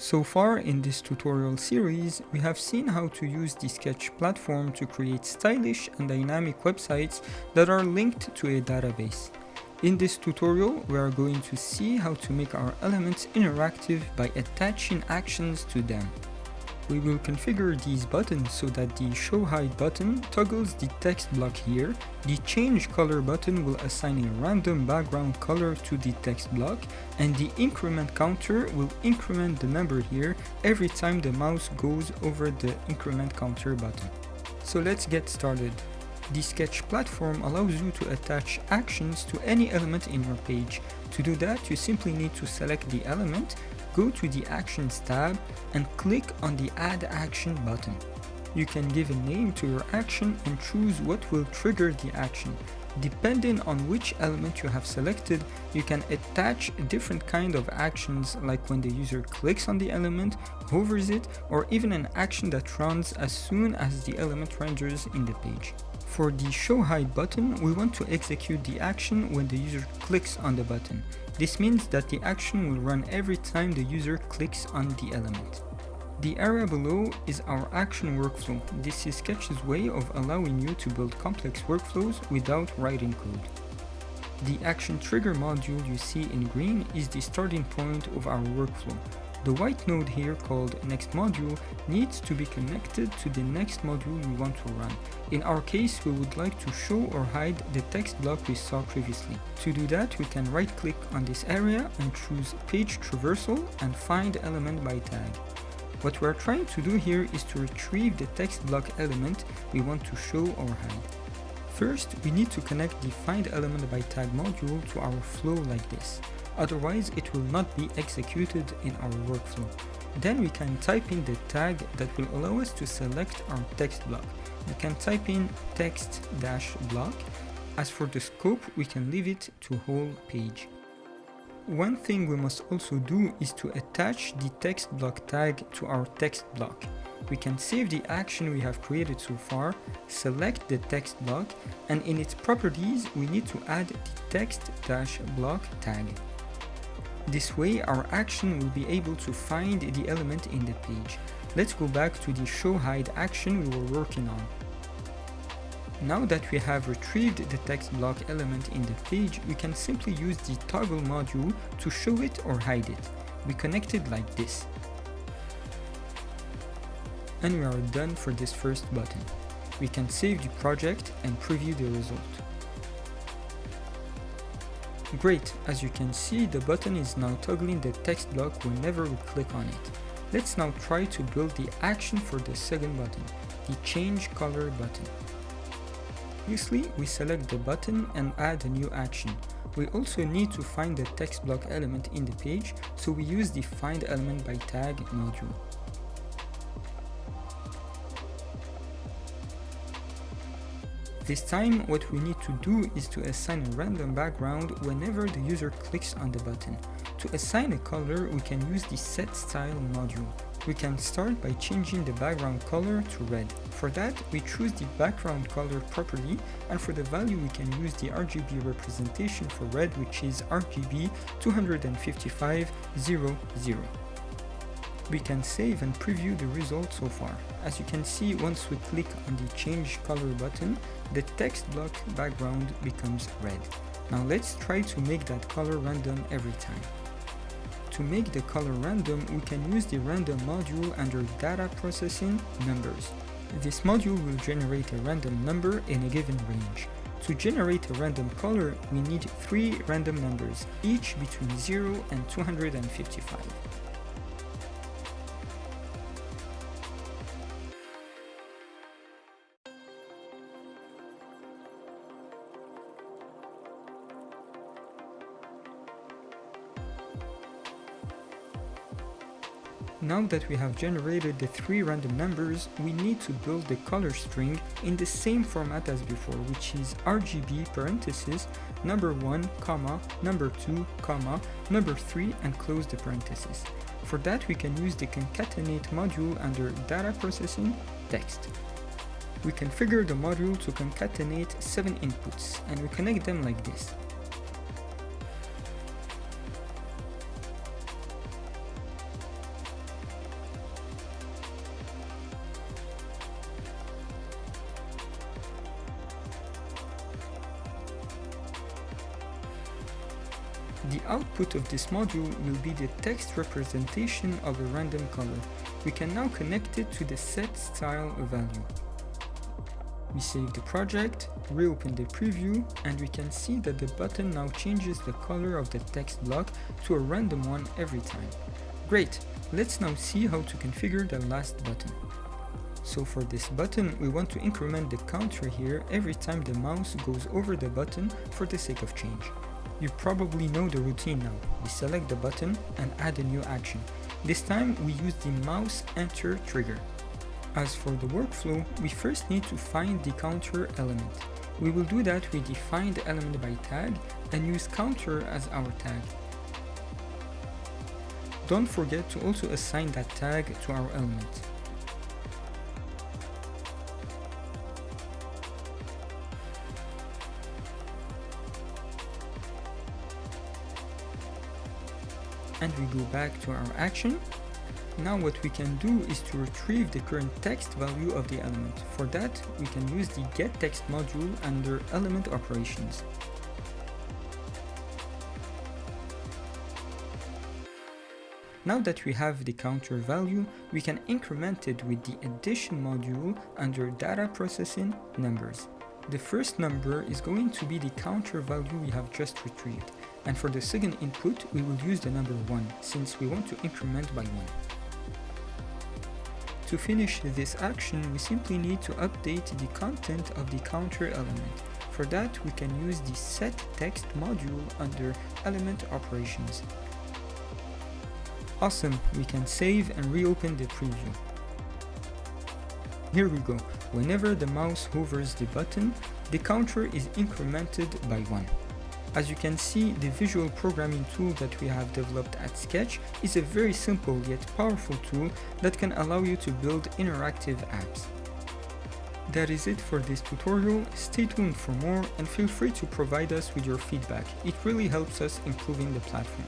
So far in this tutorial series, we have seen how to use the Sketch platform to create stylish and dynamic websites that are linked to a database. In this tutorial, we are going to see how to make our elements interactive by attaching actions to them. We will configure these buttons so that the Show Hide button toggles the text block here, the Change Color button will assign a random background color to the text block, and the Increment counter will increment the number here every time the mouse goes over the Increment counter button. So let's get started. The Sketch platform allows you to attach actions to any element in your page. To do that, you simply need to select the element, go to the Actions tab, and click on the Add Action button. You can give a name to your action and choose what will trigger the action. Depending on which element you have selected, you can attach a different kind of actions, like when the user clicks on the element, hovers it, or even an action that runs as soon as the element renders in the page. For the Show Hide button, we want to execute the action when the user clicks on the button. This means that the action will run every time the user clicks on the element. The area below is our action workflow. This is Sketch's way of allowing you to build complex workflows without writing code. The action trigger module you see in green is the starting point of our workflow. The white node here called Next Module needs to be connected to the next module we want to run. In our case, we would like to show or hide the text block we saw previously. To do that, we can right-click on this area and choose Page Traversal and find element by tag. What we're trying to do here is to retrieve the text block element we want to show or hide. First, we need to connect the Find Element by Tag module to our flow like this. Otherwise, it will not be executed in our workflow. Then we can type in the tag that will allow us to select our text block. We can type in text-block. As for the scope, we can leave it to whole page. One thing we must also do is to attach the text block tag to our text block. We can save the action we have created so far, select the text block, and in its properties we need to add the text-block tag. This way our action will be able to find the element in the page. Let's go back to the Show Hide action we were working on. Now that we have retrieved the text block element in the page, we can simply use the Toggle module to show it or hide it. We connect it like this. And we are done for this first button. We can save the project and preview the result. Great, as you can see, the button is now toggling the text block whenever we click on it. Let's now try to build the action for the second button, the Change Color button. Previously, we select the button and add a new action. We also need to find the text block element in the page, so we use the Find Element by Tag module. This time, what we need to do is to assign a random background whenever the user clicks on the button. To assign a color, we can use the Set Style module. We can start by changing the background color to red. For that, we choose the background color property, and for the value we can use the RGB representation for red, which is RGB 25500. We can save and preview the result so far. As you can see, once we click on the Change Color button, the text block background becomes red. Now let's try to make that color random every time. To make the color random, we can use the Random module under Data Processing Numbers. This module will generate a random number in a given range. To generate a random color, we need 3 random numbers, each between 0 and 255. Now that we have generated the 3 random numbers, we need to build the color string in the same format as before, which is RGB parenthesis number 1, comma, number 2, comma, number 3, and close the parenthesis. For that, we can use the Concatenate module under Data Processing Text. We configure the module to concatenate 7 inputs, and we connect them like this. The output of this module will be the text representation of a random color. We can now connect it to the set style value. We save the project, reopen the preview, and we can see that the button now changes the color of the text block to a random one every time. Great, let's now see how to configure the last button. So for this button, we want to increment the counter here every time the mouse goes over the button for the sake of change. You probably know the routine now. We select the button and add a new action. This time we use the mouse enter trigger. As for the workflow, we first need to find the counter element. We will do that with the find element by tag and use counter as our tag. Don't forget to also assign that tag to our element. And we go back to our action. Now what we can do is to retrieve the current text value of the element. For that, we can use the getText module under element operations. Now that we have the counter value, we can increment it with the addition module under data processing numbers. The first number is going to be the counter value we have just retrieved. And for the second input, we will use the number 1, since we want to increment by 1. To finish this action, we simply need to update the content of the counter element. For that, we can use the setText module under element operations. Awesome, we can save and reopen the preview. Here we go. Whenever the mouse hovers the button, the counter is incremented by 1. As you can see, the visual programming tool that we have developed at Sketch is a very simple yet powerful tool that can allow you to build interactive apps. That is it for this tutorial. Stay tuned for more and feel free to provide us with your feedback. It really helps us improving the platform.